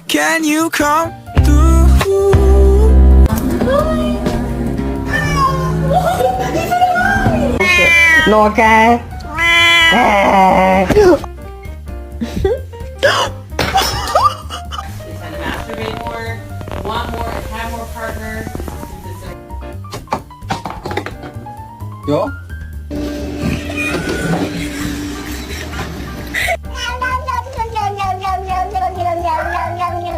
Can you come through? No, okay. They tend to masturbate more, want more, have more partners. Yo?